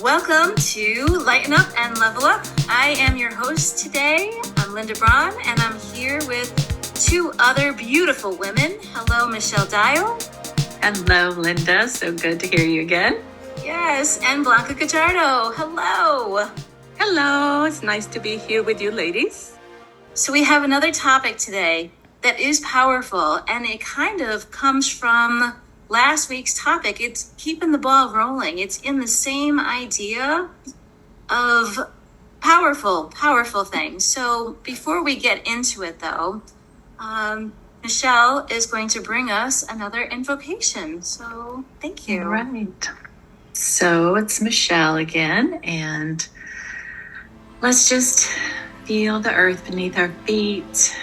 Welcome to Lighten Up and Level Up. I am your host today. I'm Linda Braun, and I'm here with two other beautiful women. Hello, Michelle Dial. Hello, Linda. So good to hear you again. Yes, and Blanca Cajardo. Hello. Hello. It's nice to be here with you, ladies. So we have another topic today that is powerful, and it kind of comes from last week's topic. It's keeping the ball rolling. It's in the same idea of powerful things. So before we get into it, though, Michelle is going to bring us another invocation. So thank you. All right. So it's Michelle again, and let's just feel the earth beneath our feet.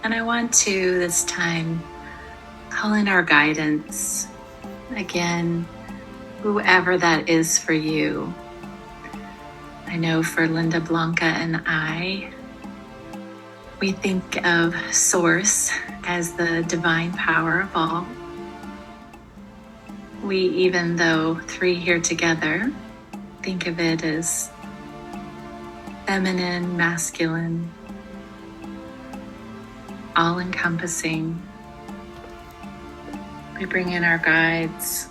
And I want to this time call in our guidance. Again, whoever that is for you. I know for Linda, Blanca, and I, we think of Source as the divine power of all. We, even though three here together, think of it as feminine, masculine, all-encompassing. We bring in our guides,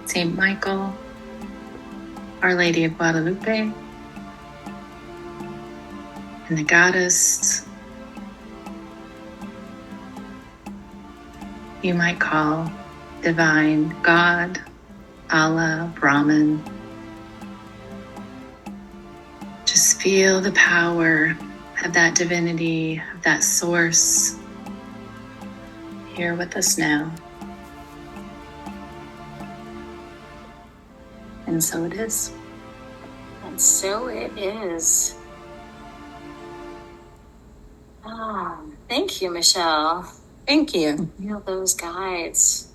Saint Michael, Our Lady of Guadalupe, and the goddess you might call divine God, Allah, Brahman. Just feel the power of that divinity, of that source, here with us now. And so it is. And so it is. Thank you, Michelle. Thank you. Feel those guides.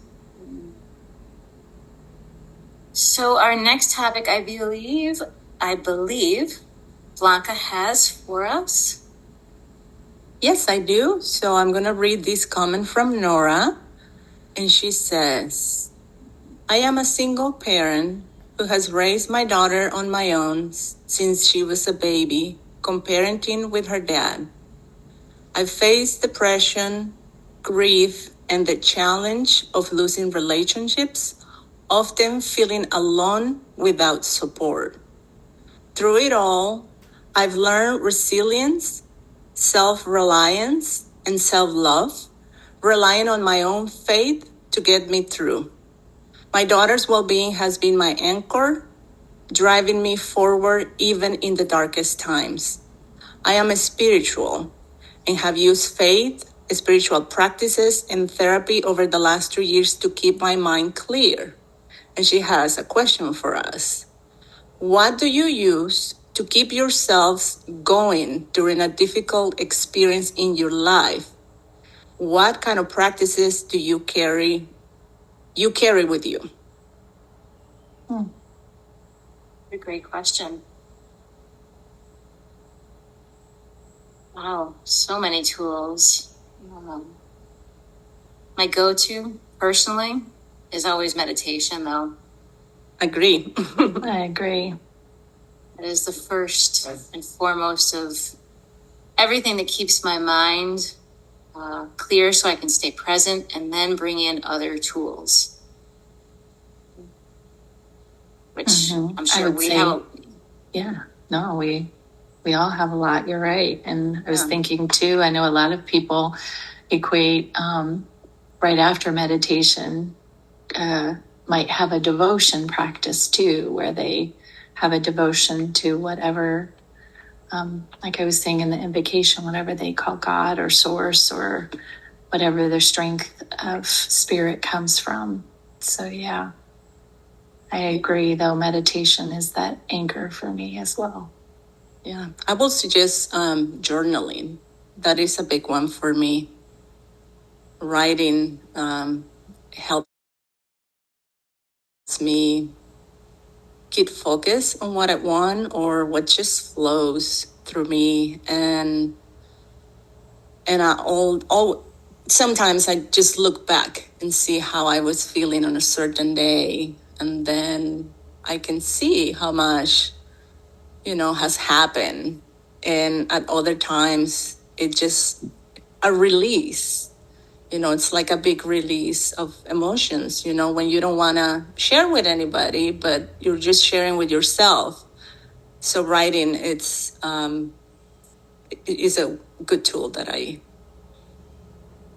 So our next topic, I believe, Blanca has for us. Yes, I do. So I'm going to read this comment from Nora. And she says, I am a single parent who has raised my daughter on my own since she was a baby, co-parenting with her dad. I've faced depression, grief, and the challenge of losing relationships, often feeling alone without support. Through it all, I've learned resilience, self-reliance, and self-love, relying on my own faith to get me through. My daughter's well-being has been my anchor, driving me forward even in the darkest times. I am spiritual and have used faith, spiritual practices, and therapy over the last 2 years to keep my mind clear. And she has a question for us. What do you use to keep yourselves going during a difficult experience in your life? What kind of practices do you carry with you? A great question. Wow, so many tools. My go-to, personally, is always meditation, though. Agree. I agree. It is the first and foremost of everything that keeps my mind clear so I can stay present and then bring in other tools. Which I'm sure we have. Yeah, no, we all have a lot. You're right. And I was thinking too, I know a lot of people equate right after meditation, might have a devotion practice too, where they have a devotion to whatever, like I was saying in the invocation, whatever they call God or source or whatever their strength of spirit comes from. So yeah, I agree though, meditation is that anchor for me as well. Yeah, I will suggest journaling. That is a big one for me. Writing helps me keep focus on what I want or what just flows through me. And sometimes I just look back and see how I was feeling on a certain day, and then I can see how much, has happened. And at other times, it's just a release. It's like a big release of emotions, when you don't want to share with anybody, but you're just sharing with yourself. So writing, it is a good tool that I.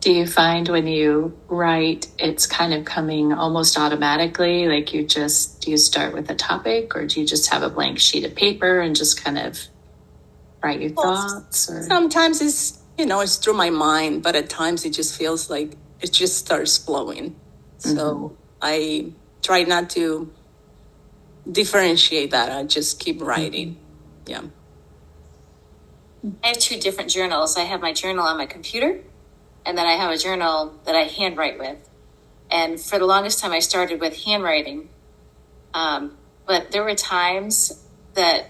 Do you find when you write, it's kind of coming almost automatically? Like do you start with a topic, or do you just have a blank sheet of paper and just kind of write your thoughts? Or Sometimes it's through my mind, but at times it just feels like it just starts flowing. So I try not to differentiate that. I just keep writing. Yeah. I have two different journals. I have my journal on my computer, and then I have a journal that I handwrite with. And for the longest time, I started with handwriting. But there were times that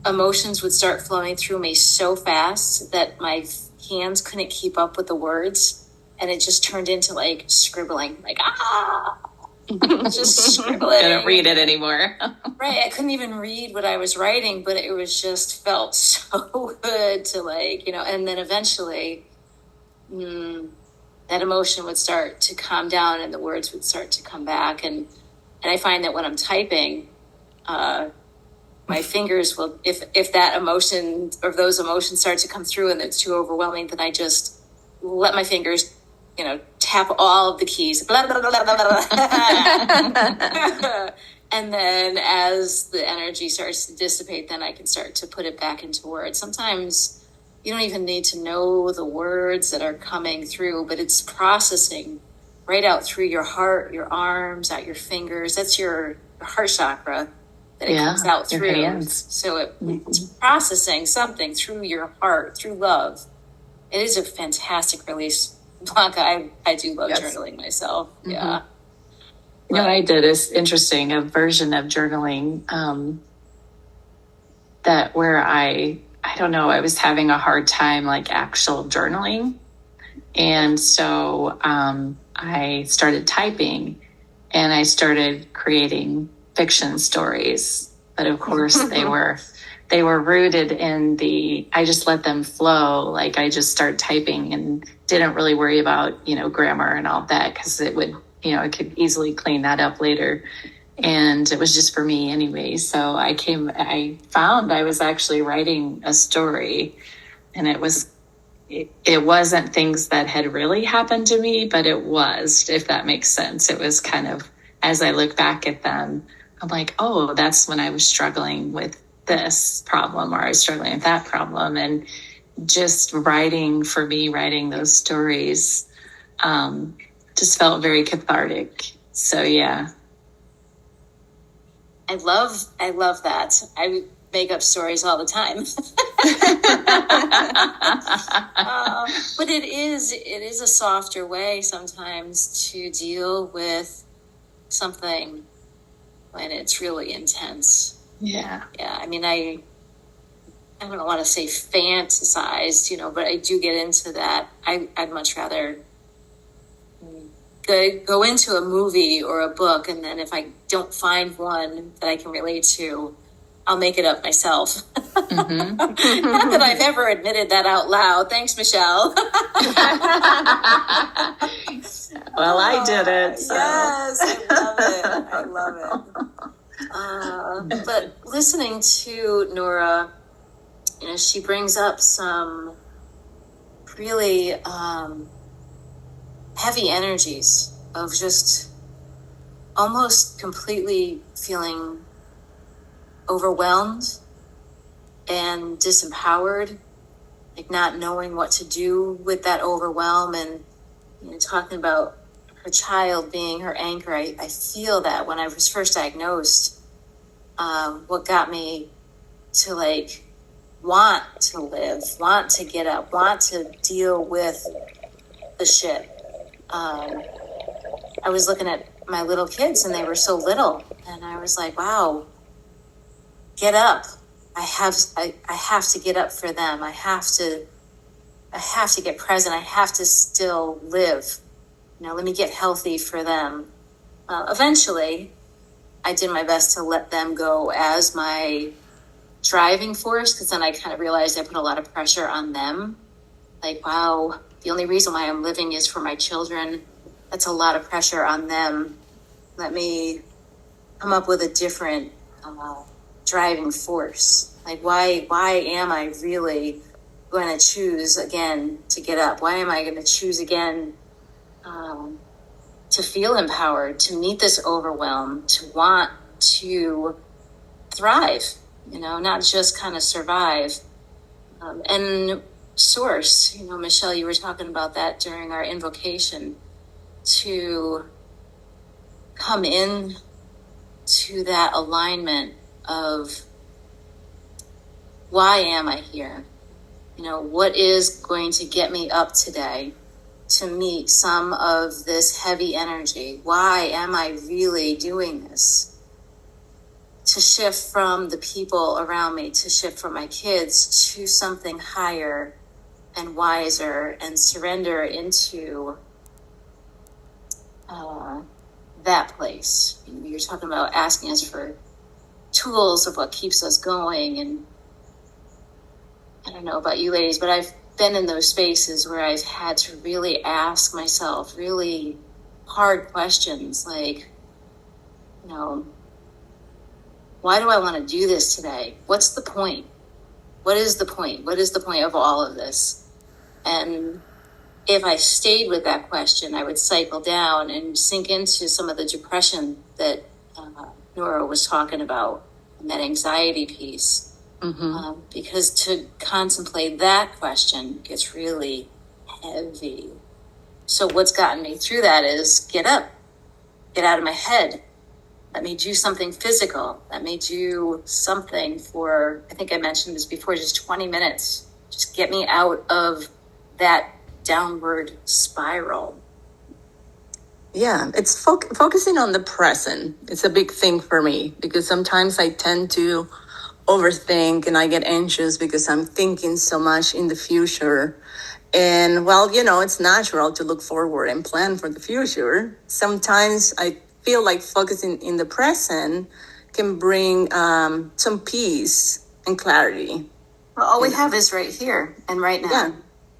emotions would start flowing through me so fast that my hands couldn't keep up with the words. And it just turned into like scribbling, like, just scribbling. I don't read it anymore. Right. I couldn't even read what I was writing, but it was just felt so good to and then eventually that emotion would start to calm down and the words would start to come back. And I find that when I'm typing, my fingers will, if that emotion or if those emotions start to come through and it's too overwhelming, then I just let my fingers, tap all of the keys. Blah, blah, blah, blah, blah, blah. And then as the energy starts to dissipate, then I can start to put it back into words. Sometimes you don't even need to know the words that are coming through, but it's processing right out through your heart, your arms, out your fingers. That's your heart chakra that it comes out through. Hands. So it's processing something through your heart, through love. It is a fantastic release. Blanca, I do love journaling myself. Mm-hmm. Yeah. What I did is interesting, a version of journaling that where I don't know, I was having a hard time like actual journaling. And so I started typing and I started creating fiction stories. But of course they were rooted in I just let them flow. Like I just started typing and didn't really worry about, grammar and all that because it would, I could easily clean that up later. And it was just for me anyway. So I found I was actually writing a story, and it wasn't things that had really happened to me, but it was, if that makes sense. It was kind of, as I look back at them, I'm like, oh, that's when I was struggling with this problem, or I was struggling with that problem. And just writing those stories just felt very cathartic. So, yeah. I love that. I make up stories all the time. But it is a softer way sometimes to deal with something when it's really intense. Yeah. Yeah. I mean, I don't want to say fantasized, but I do get into that. I'd much rather go into a movie or a book, and then if I don't find one that I can relate to, I'll make it up myself. Mm-hmm. Not that I've ever admitted that out loud. Thanks, Michelle. Well, I did it. So. Yes, I love it. But listening to Nora, she brings up some really heavy energies of just almost completely feeling overwhelmed and disempowered, like not knowing what to do with that overwhelm, and talking about her child being her anchor. I feel that when I was first diagnosed, what got me to want to live, want to get up, want to deal with the shit. I was looking at my little kids and they were so little, and I was like, wow, get up. I have to get up for them. I have to get present. I have to still live. Let me get healthy for them. Eventually, I did my best to let them go as my driving force, because then I kind of realized I put a lot of pressure on them. Like, wow, the only reason why I'm living is for my children. That's a lot of pressure on them. Let me come up with a different driving force. Like, why am I really going to choose again to get up? Why am I going to choose again to feel empowered, to meet this overwhelm, to want to thrive, not just kind of survive. And source, Michelle, you were talking about that during our invocation, to come in to that alignment of why am I here? What is going to get me up today to meet some of this heavy energy? Why am I really doing this? To shift from the people around me, to shift from my kids to something higher and wiser, and surrender into that place. You're talking about asking us for tools of what keeps us going. And I don't know about you ladies, but I've been in those spaces where I've had to really ask myself really hard questions like, why do I want to do this today? What's the point? What is the point? What is the point of all of this? And if I stayed with that question, I would cycle down and sink into some of the depression that Nora was talking about, and that anxiety piece. Because to contemplate that question gets really heavy. So what's gotten me through that is get up, get out of my head. Let me do something physical. Let me do something for, I think I mentioned this before, just 20 minutes. Just get me out of that downward spiral. Yeah, it's focusing on the present. It's a big thing for me because sometimes I tend to overthink and I get anxious because I'm thinking so much in the future. And it's natural to look forward and plan for the future. Sometimes I feel like focusing in the present can bring some peace and clarity. Well, all we have is right here and right now. Yeah.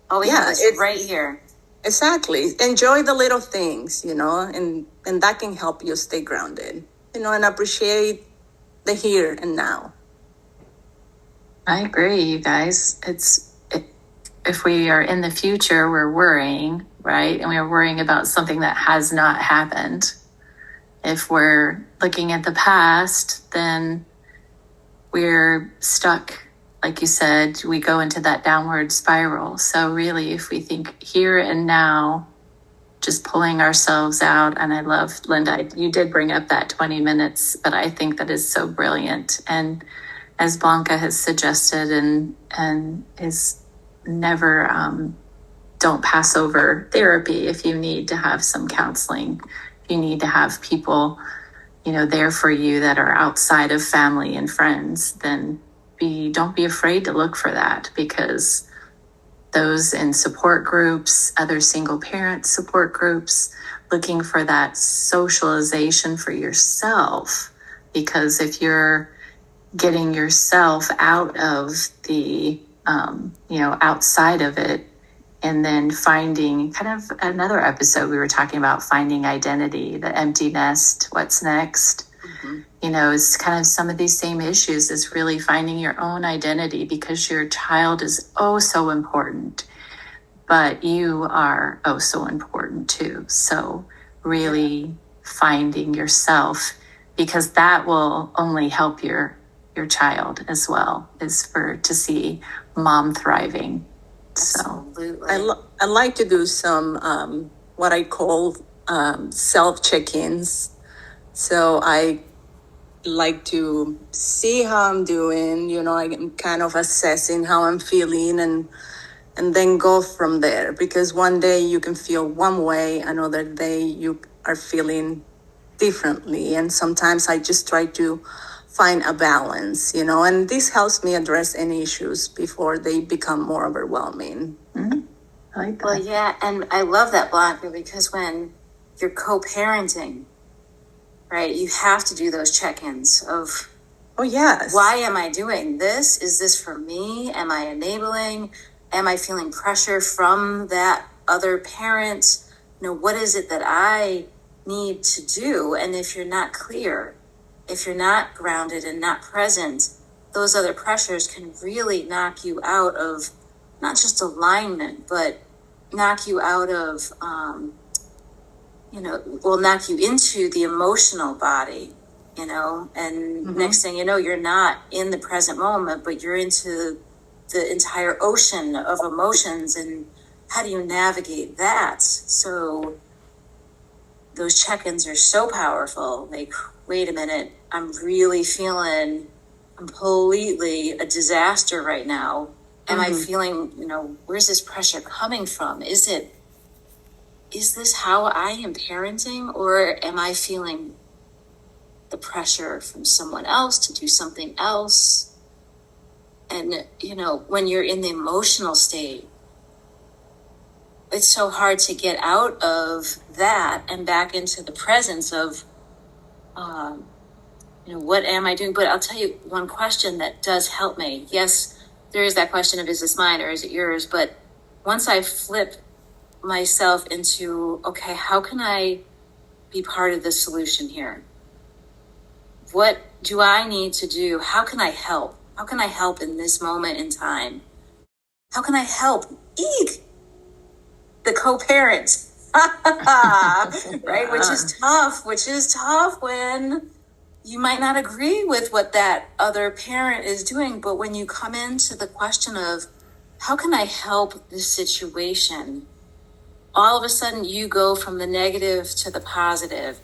All we have is right here. Exactly. Enjoy the little things, and that can help you stay grounded, and appreciate the here and now. I agree, you guys. If we are in the future, we're worrying, right? And we're worrying about something that has not happened. If we're looking at the past, then we're stuck. Like you said, we go into that downward spiral. So really, if we think here and now, just pulling ourselves out. And I love, Linda, you did bring up that 20 minutes, but I think that is so brilliant. And as Blanca has suggested and is never, don't pass over therapy if you need to have some counseling. If you need to have people, there for you that are outside of family and friends, then don't be afraid to look for that, because those in support groups, other single parent support groups, looking for that socialization for yourself. Because if you're getting yourself out of the, outside of it, and then finding kind of another episode, we were talking about finding identity, the empty nest, what's next. It's kind of some of these same issues is really finding your own identity, because your child is oh so important, but you are oh so important too. So really finding yourself, because that will only help your child as well, is to see mom thriving. Absolutely. So I like to do some what I call self check-ins. So I like to see how I'm doing, I'm kind of assessing how I'm feeling, and then go from there, because one day you can feel one way, another day you are feeling differently. And sometimes I just try to find a balance, and this helps me address any issues before they become more overwhelming. Mm-hmm. I like that. Well, yeah, and I love that, Blanca, because when you're co-parenting, right? You have to do those check-ins of, Oh, yes. why am I doing this? Is this for me? Am I enabling? Am I feeling pressure from that other parent? What is it that I need to do? And if you're not clear, if you're not grounded and not present, those other pressures can really knock you out of not just alignment, but knock you out of, will knock you into the emotional body, and next thing you know, you're not in the present moment, but you're into the entire ocean of emotions. And how do you navigate that? So those check-ins are so powerful. Like, wait a minute, I'm really feeling completely a disaster right now. Am I feeling, where's this pressure coming from? Is this how I am parenting, or am I feeling the pressure from someone else to do something else? And, when you're in the emotional state, it's so hard to get out of that and back into the presence of, what am I doing? But I'll tell you one question that does help me. Yes, there is that question of, is this mine or is it yours? But once I flip myself into, okay, how can I be part of the solution here? What do I need to do? How can I help? How can I help in this moment in time? How can I help? The co-parent, right? Which is tough when you might not agree with what that other parent is doing. But when you come into the question of, how can I help this situation? All of a sudden you go from the negative to the positive.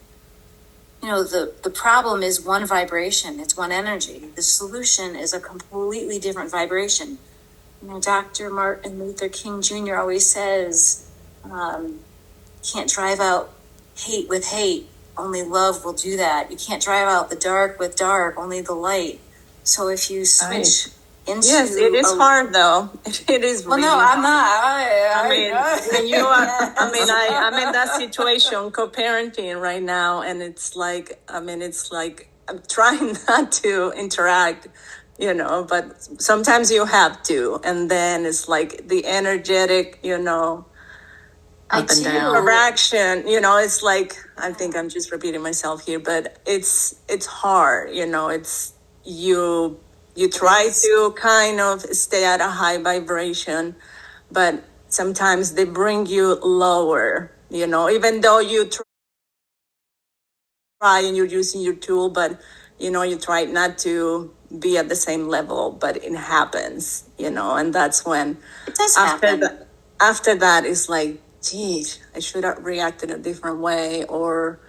The problem is one vibration. It's one energy. The solution is a completely different vibration. Dr. Martin Luther King Jr. always says, can't drive out hate with hate. Only love will do that. You can't drive out the dark with dark. Only the light. So if you switch into... Yes, it is hard though. It is really no, I'm not. And you are, I'm in that situation, co-parenting right now. And it's like, I'm trying not to interact, but sometimes you have to. And then it's like the energetic, Up and down. interaction, it's like, I think I'm just repeating myself here, but it's hard, it's you try to kind of stay at a high vibration, but sometimes they bring you lower, even though you try and you're using your tool, but you try not to be at the same level, but it happens, and that's when It does happen. After that it's like, geez, I should have reacted a different way, or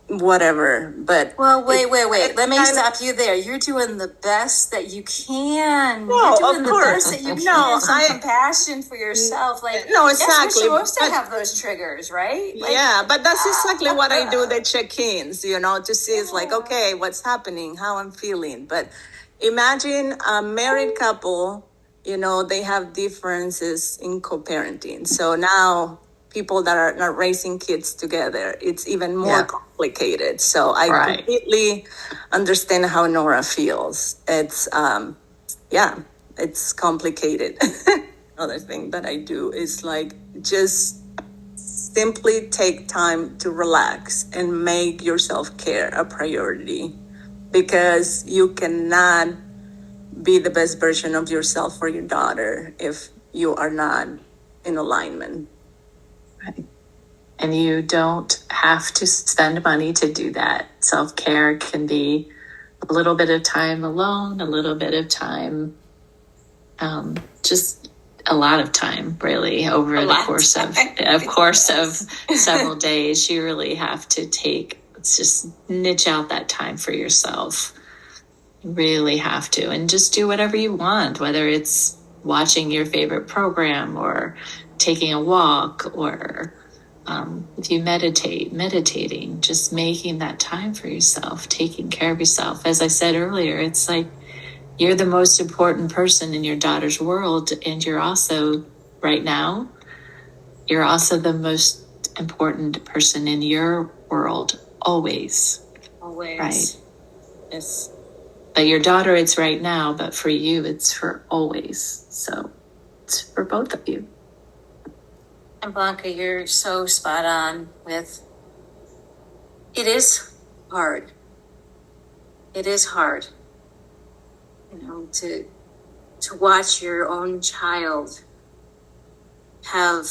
whatever. But Well, wait. Let me stop you there. You're doing the best that you can. No, You're doing of the course. best that you can. No, Some compassion for yourself. Like, No, yes, exactly. we're supposed to But- have those triggers, right? Like, yeah, but that's exactly what I do, the check-ins, to see, it's like, okay, what's happening, how I'm feeling. But imagine a married couple, they have differences in co-parenting. So now people that are not raising kids together, it's even more Yeah. complicated. So I Right. completely understand how Nora feels. It's, it's complicated. Another thing that I do is like, just simply take time to relax and make your self-care a priority, because you cannot be the best version of yourself for your daughter if you are not in alignment. Right. And you don't have to spend money to do that. Self-care can be a little bit of time alone, a little bit of time, just a lot of time, really, over the course of several days. You really have to just niche out that time for yourself. You really have to, and just do whatever you want, whether it's watching your favorite program or taking a walk, or if you meditating, just making that time for yourself, taking care of yourself. As I said earlier, it's like, you're the most important person in your daughter's world, and you're also, right now, you're also the most important person in your world always. Always. Right. Yes. But your daughter, it's right now, but for you, it's for always. So it's for both of you. And Blanca, you're so spot on with, it is hard. It is hard, to watch your own child have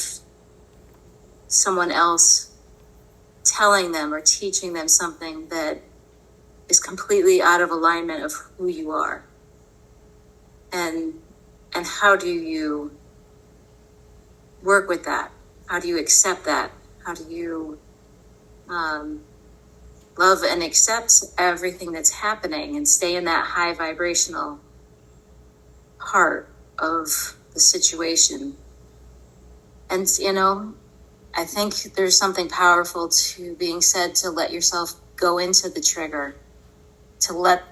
someone else telling them or teaching them something that is completely out of alignment of who you are. And how do you work with that? How do you accept that? How do you love and accept everything that's happening and stay in that high vibrational part of the situation? And, I think there's something powerful to being said to let yourself go into the trigger, to let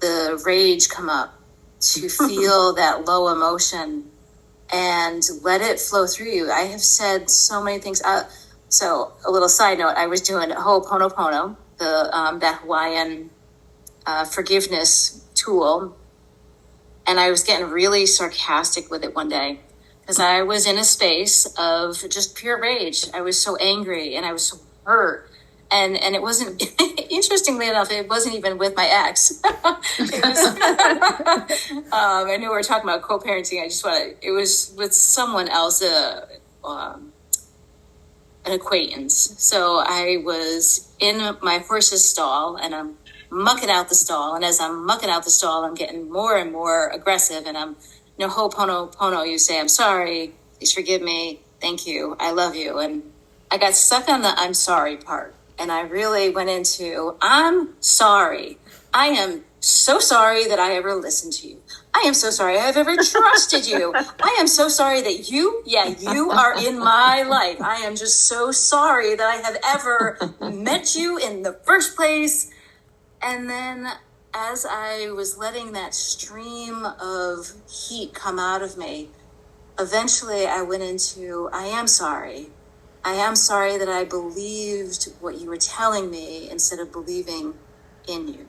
the rage come up, to feel that low emotion and let it flow through you. I have said so many things. So a little side note, I was doing Ho'oponopono, that Hawaiian forgiveness tool. And I was getting really sarcastic with it one day because I was in a space of just pure rage. I was so angry and I was so hurt. And it wasn't, interestingly enough, it wasn't even with my ex. It was, I knew we were talking about co-parenting. It was with someone else, an acquaintance. So I was in my horse's stall and I'm mucking out the stall. And as I'm mucking out the stall, I'm getting more and more aggressive. And I'm, Ho'oponopono, you say, I'm sorry, please forgive me, thank you, I love you. And I got stuck on the I'm sorry part. And I really went into, I'm sorry. I am so sorry that I ever listened to you. I am so sorry I've ever trusted you. I am so sorry that you are in my life. I am just so sorry that I have ever met you in the first place. And then as I was letting that stream of heat come out of me, eventually I went into, I am sorry. I am sorry that I believed what you were telling me instead of believing in you.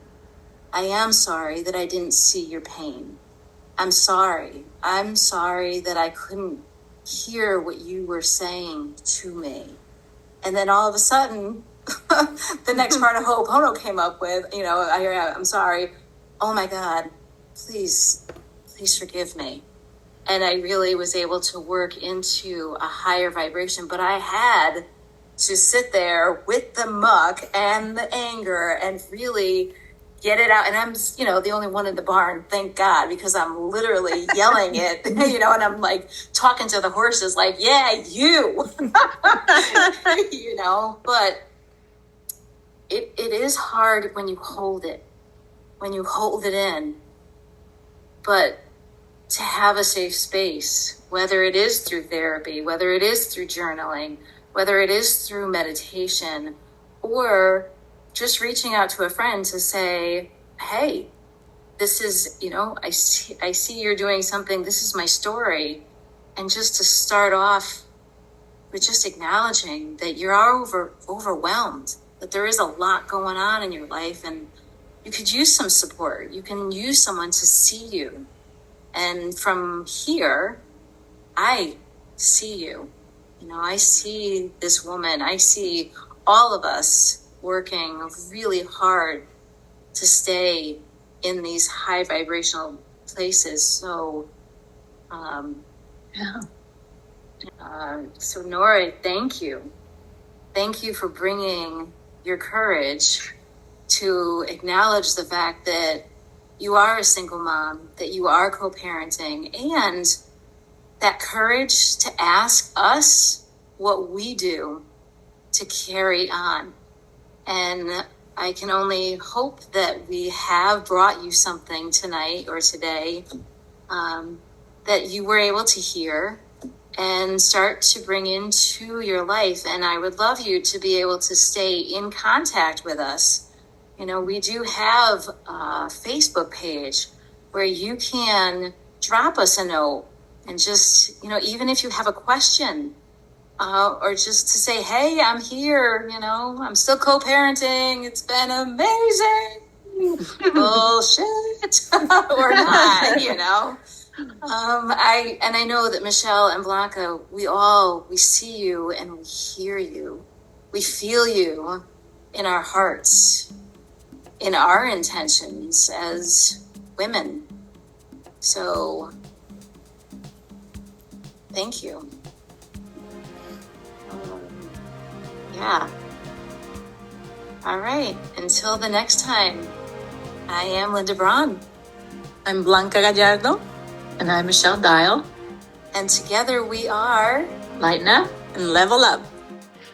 I am sorry that I didn't see your pain. I'm sorry. I'm sorry that I couldn't hear what you were saying to me. And then all of a sudden, the next part of Ho'opono came up with, I hear, I'm sorry. Oh my God, please forgive me. And I really was able to work into a higher vibration, but I had to sit there with the muck and the anger and really get it out. And I'm, the only one in the barn, thank God, because I'm literally yelling it, and I'm like talking to the horses like, yeah, you, but it is hard when you hold it in, but to have a safe space, whether it is through therapy, whether it is through journaling, whether it is through meditation, or just reaching out to a friend to say, hey, this is, I see you're doing something, this is my story. And just to start off with just acknowledging that you're overwhelmed, that there is a lot going on in your life and you could use some support. You can use someone to see you. And from here, I see you. I see this woman. I see all of us working really hard to stay in these high vibrational places. So, so Nora, thank you. Thank you for bringing your courage to acknowledge the fact that you are a single mom, that you are co-parenting, and that courage to ask us what we do to carry on. And I can only hope that we have brought you something tonight or today that you were able to hear and start to bring into your life. And I would love you to be able to stay in contact with us. We do have a Facebook page where you can drop us a note and just, even if you have a question, or just to say, hey, I'm here, I'm still co-parenting. It's been amazing. Bullshit. Or not. I know that Michelle and Blanca, we see you and we hear you. We feel you in our hearts, in our intentions as women. So, thank you. Yeah. All right. Until the next time, I am Linda Braun. I'm Blanca Gallardo. And I'm Michelle Dial. And together we are Lighten Up and Level Up.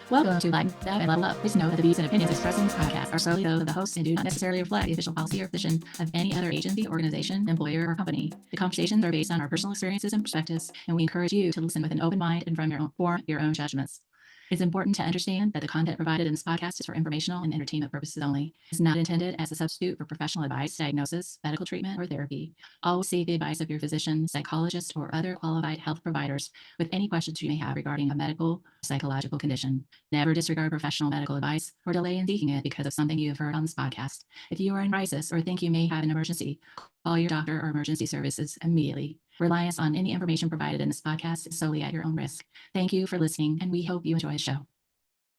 Welcome to Lighten Up and Level Up. Please note that the views and opinions expressed in this podcast are solely those of the host and do not necessarily reflect the official policy or position of any other agency, organization, employer, or company. The conversations are based on our personal experiences and perspectives, and we encourage you to listen with an open mind and form your own judgments. It's important to understand that the content provided in this podcast is for informational and entertainment purposes only. It's not intended as a substitute for professional advice, diagnosis, medical treatment, or therapy. Always seek the advice of your physician, psychologist, or other qualified health providers with any questions you may have regarding a medical or psychological condition. Never disregard professional medical advice or delay in seeking it because of something you have heard on this podcast. If you are in crisis or think you may have an emergency, call your doctor or emergency services immediately. Reliance on any information provided in this podcast is solely at your own risk. Thank you for listening, and we hope you enjoy the show.